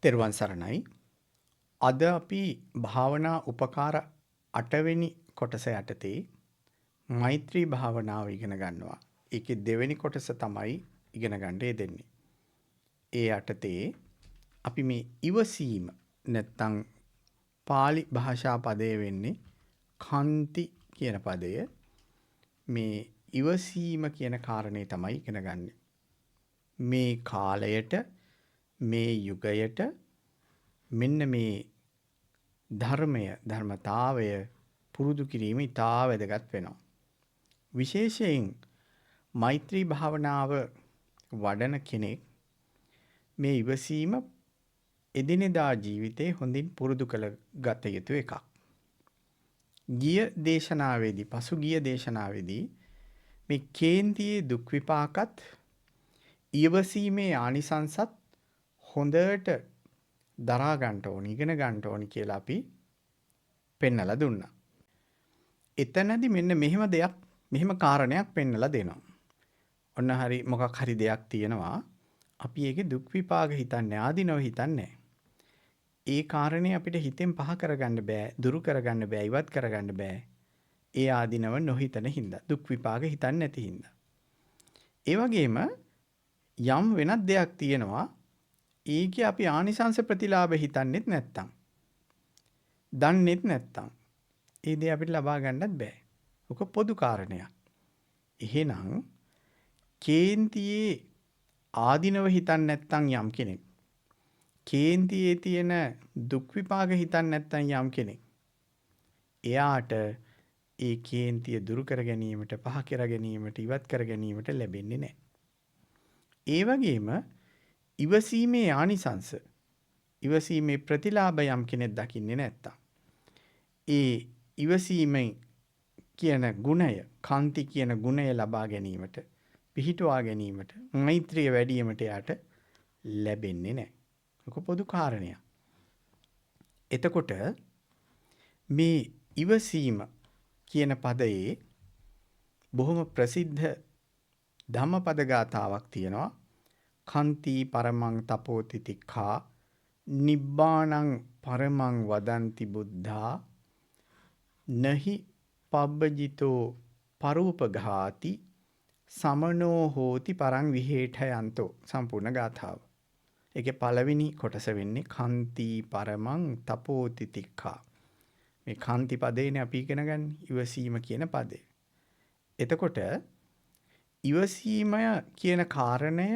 තෙරුවන් සරණයි. අද අපි භාවනා උපකාර 8 වෙනි කොටස යටතේ මෛත්‍රී භාවනාව ඉගෙන ගන්නවා. ඒකේ දෙවෙනි කොටස තමයි ඉගෙන ගන්න දෙන්නේ. ඒ යටතේ අපි මේ ඉවසීම නැත්තම් පාලි භාෂා පදයේ වෙන්නේ කන්ති කියන පදය. මේ ඉවසීම කියන කාරණේ තමයි ඉගෙන ගන්න. මේ කාලයට මේ යුගයට මෙන්න මේ ධර්මය ධර්මතාවය පුරුදු කිරීම ඉතා වැදගත් වෙනවා. විශේෂයෙන් මෛත්‍රී භාවනාව වඩන කෙනෙක් මේ ඉවසීම එදිනෙදා ජීවිතේ හොඳින් පුරුදු කළ ගත යුතු එකක්. පසුගිය දේශනාවේදී මේ කේන්තියේ දුක් විපාකත් ඉවසීමේ ආනිසංසත් හොඳට දරා ගන්න ඕනි, ඉගෙන ගන්න ඕනි කියලා අපි පෙන්නලා දුන්නා. එතනදී මෙන්න මෙහෙම කාරණයක් පෙන්නලා දෙනවා. ඔන්න හරි මොකක් හරි දෙයක් තියෙනවා. අපි ඒකේ දුක් විපාක හිතන්නේ, ආදීනව හිතන්නේ. ඒ කාරණේ අපිට හිතෙන් පහ කරගන්න බෑ, දුරු කරගන්න බෑ, ඉවත් කරගන්න බෑ. ඒ ආදීනව නොහිතන හින්දා, දුක් විපාක හිතන්නේ නැති හින්දා. ඒ වගේම යම් වෙනත් දෙයක් තියෙනවා. ඒකේ අපි ආනිසංස ප්‍රතිලාභ හිතන්නේත් නැත්තම්, දන්නේත් නැත්තම්, ඒ දේ අපිට ලබා ගන්නත් බෑ. ඔක පොදු කාරණයක්. එහෙනම් කේන්තියේ ආදීනව හිතන්නේ නැත්තම් යම් කෙනෙක්, කේන්තියේ තියෙන දුක් විපාක හිතන්නේ නැත්තම් යම් කෙනෙක්, එයාට ඒ කේන්තිය දුරු කර ගැනීමට, පහ කර ගැනීමට, ඉවත් කර ගැනීමට ලැබෙන්නේ නැහැ. ඒ වගේම ඉවසීමේ ආනිසංස, ඉවසීමේ ප්‍රතිලාභ යම් කෙනෙක් දකින්නේ නැත්තම්, ඒ ඉවසීමෙන් කියන ගුණය, කාන්ති කියන ගුණය ලබා ගැනීමට, පිහිටුවා ගැනීමට, මෛත්‍රිය වැඩිවීමට යාට ලැබෙන්නේ නැහැ. ඒක පොදු කාරණයක්. එතකොට මේ ඉවසීම කියන පදයේ බොහොම ප්‍රසිද්ධ ධම්මපද ගාථාවක් තියෙනවා. කන්ති පරමං තපෝති තික්ඛා නිබ්බාණං පරමං වදන්ති බුද්ධා නහි පබ්බජිතෝ පරූපඝාති සමනෝ හෝති පරං විහෙඨයන්තෝ. සම්පූර්ණ ගාථාව. ඒකේ පළවෙනි කොටස වෙන්නේ කන්ති පරමං තපෝති තික්ඛා. මේ කාන්ති පදේනේ අපි ඉගෙන ගන්න, ඉවසීම කියන පදේ. එතකොට ඉවසීම කියන කාරණය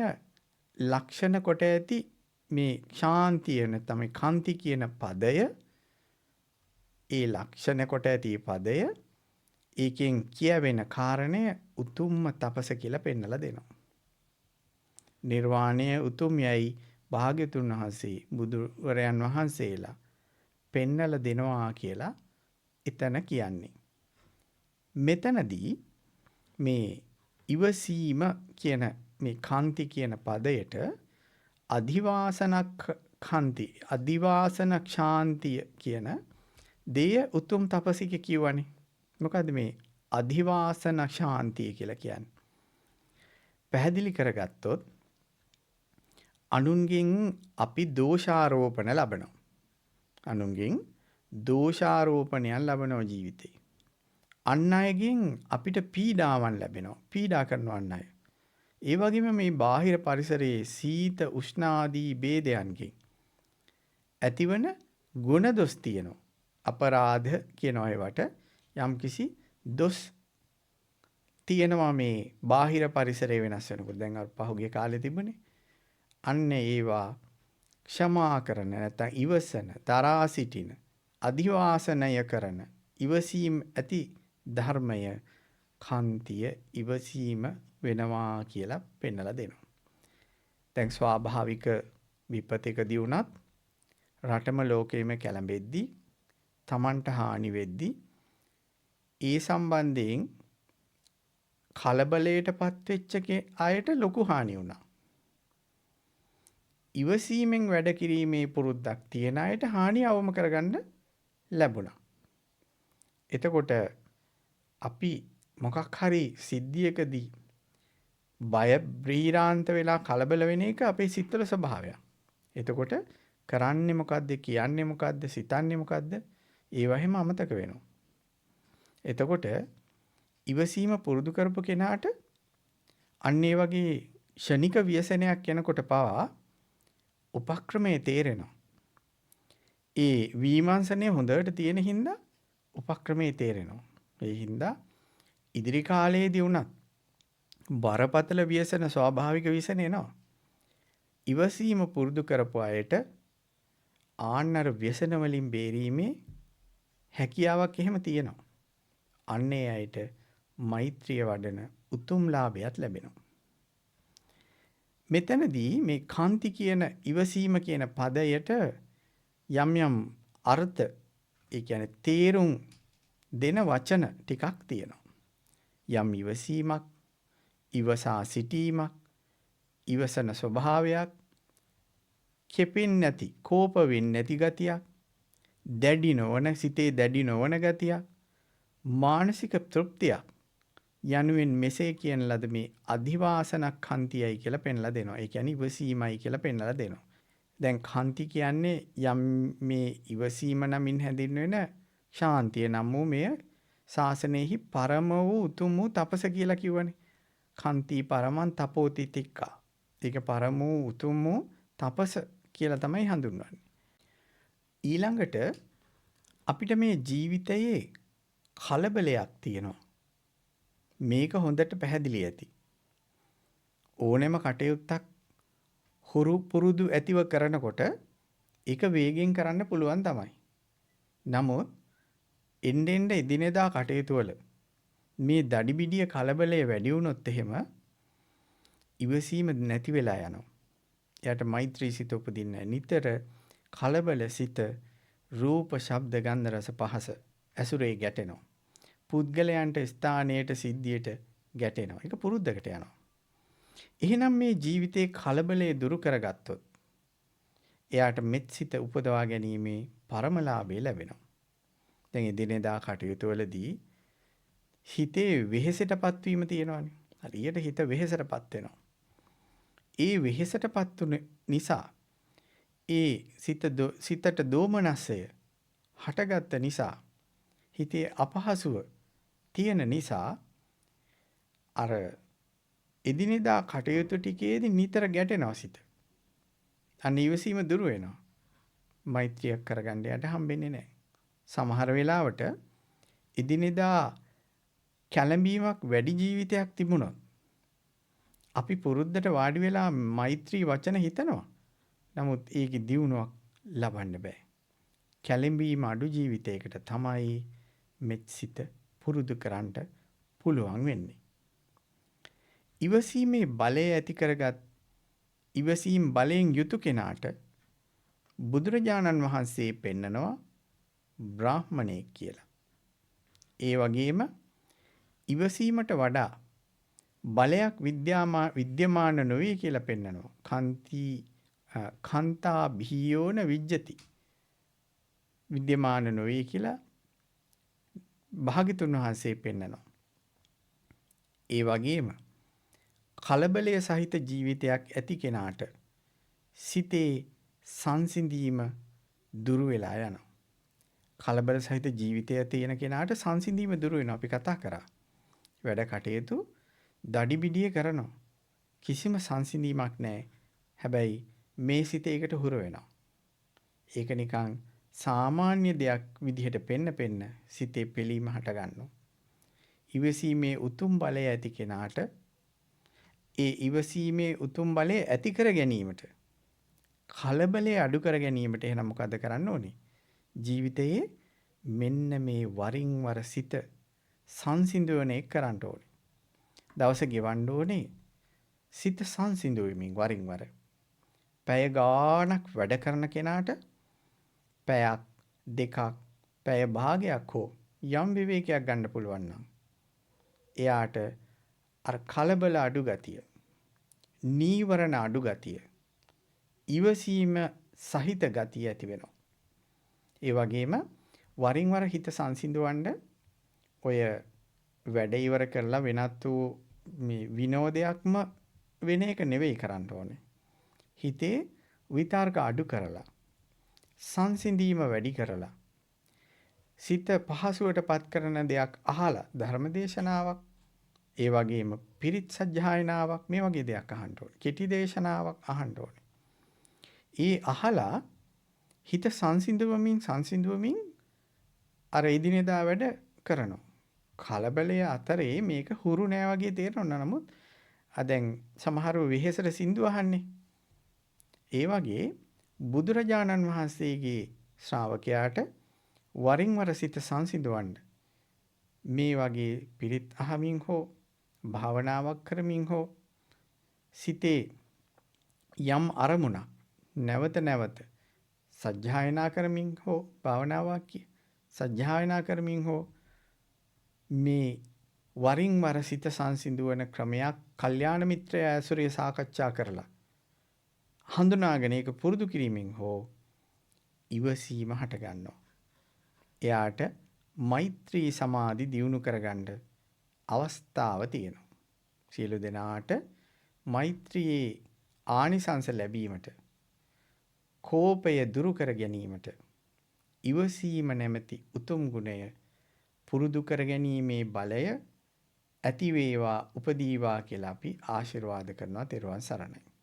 ලක්ෂණ කොට ඇති මේ ශාන්තිය නැත්නම් මේ කාන්ති කියන පදය, ඒ ලක්ෂණ කොට ඇති පදය, ඒකෙන් කියවෙන කාරණය උතුම්ම තපස කියලා පෙන්නලා දෙනවා. නිර්වාණය උතුම් යයි භාග්‍යතුන් වහන්සේ, බුදුවරයන් වහන්සේලා පෙන්නලා දෙනවා කියලා එතන කියන්නේ. මෙතනදී මේ ඉවසීම කියන මේ කාන්ති කියන පදයට අදිවාසන ක්ෂාන්තිය කියන දෙය උතුම් තපසික කියවනේ. මොකද්ද මේ අදිවාසන ක්ෂාන්තිය කියලා කියන්නේ? පැහැදිලි කරගත්තොත් අනුන්ගෙන් අපි දෝෂාරෝපණ ලබනවා. අනුන්ගෙන් දෝෂාරෝපණයන් ලබනවා ජීවිතේ. අන් අයගෙන් අපිට පීඩාවන් ලැබෙනවා. පීඩා කරනවා අන් අය. ඒ වගේම මේ බාහිර පරිසරයේ සීත උෂ්ණ ආදී ભેදයන්ගෙන් ඇතිවන ගුණ දොස් තියෙනවා. අපරාධ කියන ඒවට යම්කිසි දොස් තියෙනවා මේ බාහිර පරිසරය වෙනස් වෙනකොට. දැන් අර පහුගිය කාලේ තිබුණේ. අන්න ඒවා ක්ෂමා කරන නැත්නම් ඉවසන, තරහා සිටින, අදිවාසනය කරන, ඉවසීම ඇති ධර්මය කාන්තිය ඉවසීම වෙනවා කියලා පෙන්නලා දෙනවා. දැන් ස්වාභාවික විපතකදී වුණත් රටම ලෝකෙම කැළඹෙද්දී, Tamanට හානි වෙද්දී, ඒ සම්බන්ධයෙන් කලබලයටපත් වෙච්ච අයට ලොකු හානි වුණා. ඉවසීමෙන් වැඩ කිරීමේ පුරුද්දක් තියෙන අයට හානිය අවම කරගන්න ලැබුණා. එතකොට අපි මොකක් හරි සිද්ධියකදී බය බ්‍රීරාන්ත වෙලා කලබල වෙන එක අපේ සිත්වල ස්වභාවයක්. එතකොට කරන්නේ මොකද්ද, කියන්නේ මොකද්ද, සිතන්නේ මොකද්ද, ඒවා හැම අමතක වෙනවා. එතකොට ඉවසීම පුරුදු කරපු කෙනාට අන්න ඒ වගේ ෂණික ව්‍යසනයක් යනකොට පවා උපක්‍රමයේ තේරෙනවා. ඒ විමර්ශනය හොඳට තියෙන හින්දා උපක්‍රමයේ තේරෙනවා. ඒ හින්දා ඉදිරි කාලයේදී වුණත් බරපතල ව්‍යසන ස්වාභාවික ව්‍යසන එනවා. ඉවසීම පුරුදු කරපු අයට ආන්නර ව්‍යසන වලින් බේරීමේ හැකියාවක් එහෙම තියෙනවා. අන්නේ අයට මෛත්‍රිය වඩන උතුම් ලාභයක් ලැබෙනවා. මෙතනදී මේ කාන්ති කියන ඉවසීම කියන පදයට යම් යම් අර්ථ, ඒ කියන්නේ තේරුම් දෙන වචන ටිකක් තියෙනවා. යම් ඉවසීමක්, ඉවසා සිටීමක්, ඉවසන ස්වභාවයක්, කෙපෙන්නේ නැති, කෝප වෙන්නේ නැති ගතියක්, දැඩි නොවන, සිතේ දැඩි නොවන ගතියක්, මානසික තෘප්තියක් යනුවෙන් මෙසේ කියන ලද මේ අධිවාසනක් කන්තියයි කියලා පෙන්ලා දෙනවා. ඒ කියන්නේ ඉවසීමයි කියලා පෙන්ලා දෙනවා. දැන් කන්ති කියන්නේ යම් මේ ඉවසීම නමින් හැඳින්වෙන ශාන්තිය නම් වූ මෙය ශාසනයෙහි පරම වූ උතුම් වූ තපස කියලා කිව්වනේ. කන්ති පරමං තපෝති තික්කා. ඒක පරම වූ උතුම් වූ තපස කියලා තමයි හඳුන්වන්නේ. ඊළඟට අපිට මේ ජීවිතයේ කලබලයක් තියෙනවා. මේක හොඳට පැහැදිලි ඇති. ඕනෑම කටයුත්තක් හුරු පුරුදු ඇතිව කරනකොට ඒක වේගෙන් කරන්න පුළුවන් තමයි. නමුත් එන්න එදිනෙදා කටයුතු වල මේ දඩිබිඩිය කලබලය වැඩි වුණොත් එහෙම ඉවසීම නැති වෙලා යනවා. එයාට මෛත්‍රී සිත උපදින්නේ නිතර කලබල සිත රූප, ශබ්ද, ගන්ධ, රස, පහස ඇසුරේ ගැටෙනවා. පුද්ගලයන්ට, ස්ථානයට, සිද්ධියට ගැටෙනවා. ඒක පුරුද්දකට යනවා. එහෙනම් මේ ජීවිතේ කලබලයේ දුරු කරගත්තොත් එයාට මෙත් සිත උපදවා ගැනීමේ පරමලාභය ලැබෙනවා. දැන් එදිනෙදා කටයුතු වලදී හිතේ වෙහෙසටපත් වීම තියෙනවානේ. හරියට හිත වෙහෙසටපත් වෙනවා. ඒ වෙහෙසටපත් නිසා ඒ සිතට දෝමනස්සය හටගත්ත නිසා හිතේ අපහසුව තියෙන නිසා අර එදිනෙදා කටයුතු ටිකේදී නිතර ගැටෙනවා සිත. අන්න ඉවසීම දුර වෙනවා. මෛත්‍රියක් කරගන්න යට හම්බෙන්නේ නැහැ. සමහර වෙලාවට එදිනෙදා කැළඹීමක් වැඩි ජීවිතයක් තිබුණොත් අපි පුරුද්දට වාඩි වෙලා මෛත්‍රී වචන හිතනවා. නමුත් ඒකේ දියුණුවක් ලබන්න බෑ. කැළඹීම අඩු ජීවිතයකට තමයි මෙත් සිත පුරුදු කරන්න පුළුවන් වෙන්නේ. ඉවසීමේ බලය ඇති කරගත් ඉවසීම් බලයෙන් යුතු කෙනාට බුදුරජාණන් වහන්සේ පෙන්නනවා බ්‍රාහ්මණයෙක් කියලා. ඒ වගේම ඉවසීමට වඩා බලයක් විද්‍යමාන නොවේ කියලා පෙන්නනවා. කාන්තා බිහියෝන විජ්ජති. විද්‍යමාන නොවේ කියලා භාග්‍යතුන් වහන්සේ පෙන්නනවා. ඒ වගේම කලබලය සහිත ජීවිතයක් ඇති කෙනාට සිතේ සංසිඳීම දුරු වෙලා යනවා. කලබල සහිත ජීවිතය තියෙන කෙනාට සංසිඳීම දුරු වෙනවා. අපි කතා කරා. වැඩ කටයුතු දඩිබිඩිය කරනවා. කිසිම සංසිඳීමක් නැහැ. හැබැයි මේ සිත ඒකට හුර වෙනවා. ඒක නිකන් සාමාන්‍ය දෙයක් විදිහට පෙන්න සිතේ පිළීම හට ගන්නවා. ඉවසීමේ උතුම් බලය ඇති කෙනාට ඒ ඉවසීමේ උතුම් බලය ඇති කර ගැනීමට, කලබලය අඩු කර ගැනීමට එහෙනම් මොකද කරන්න ඕනේ? ජීවිතයේ මෙන්න මේ වරින් වර සිත සංසිඳවන එක කරන්න ඕනේ. දවස ගෙවන්න ඕනේ සිත සංසිඳුවමින් වරින් වර. පැය ගාණක් වැඩ කරන කෙනාට පැයක්, දෙකක්, පැය භාගයක් හෝ යම් විවේකයක් ගන්න පුළුවන් නම් එයාට අර කලබල අඩු ගතිය, නීවරණ අඩු ගතිය, ඉවසීම සහිත ගතිය ඇති වෙනවා. ඒ වගේම වරින් වර හිත සංසිඳවන්න ඔය වැඩ ඉවර කරලා වෙනත් වූ මේ විනෝදයක්ම වෙන එක නෙවෙයි කරන්න ඕනේ. හිතේ විතර්ක අඩු කරලා සංසිඳීම වැඩි කරලා සිත පහසුවට පත් කරන දෙයක් අහලා ධර්මදේශනාවක් ඒ වගේම පිරිත් සජ්ජායනාවක් මේ වගේ දෙයක් අහන්න ඕනේ. කෙටි දේශනාවක් අහන්න ඕනේ. ඒ අහලා හිත සංසිඳවමින් අර එදිනෙදා වැඩ කරනවා. කලබලය අතරේ මේක හුරු නෑ වගේ තේරෙනවා. නමුත් දැන් සමහරව වෙහෙසට සින්දු අහන්නේ. ඒ වගේ බුදුරජාණන් වහන්සේගේ ශ්‍රාවකයාට වරින් වර සිත සංසිඳවන්න මේ වගේ පිරිත් අහමින් හෝ භාවනාවක් කරමින් හෝ සිතේ යම් අරමුණක් නැවත නැවත සජ්ජායනා කරමින් හෝ භාවනා වාක්‍ය සජ්ජායනා කරමින් හෝ මේ වරින් වර සිත සංසිඳුවන ක්‍රමයක් කල්යාණ මිත්‍රය ඇසුරේ සාකච්ඡා කරලා හඳුනාගෙන ඒක පුරුදු කිරීමෙන් හෝ ඉවසීම හට ගන්නවා. එයාට මෛත්‍රී සමාධි දියුණු කරගන්න අවස්ථාව තියෙනවා. සියලු දෙනාට මෛත්‍රියේ ආනිසංස ලැබීමට කෝපය දුරු කර ගැනීමට ඉවසීම නැමැති උතුම් ගුණය පුරුදු කර ගැනීමේ බලය ඇති වේවා උපදීවා කියලා අපි ආශිර්වාද කරනවා. තෙරුවන් සරණයි.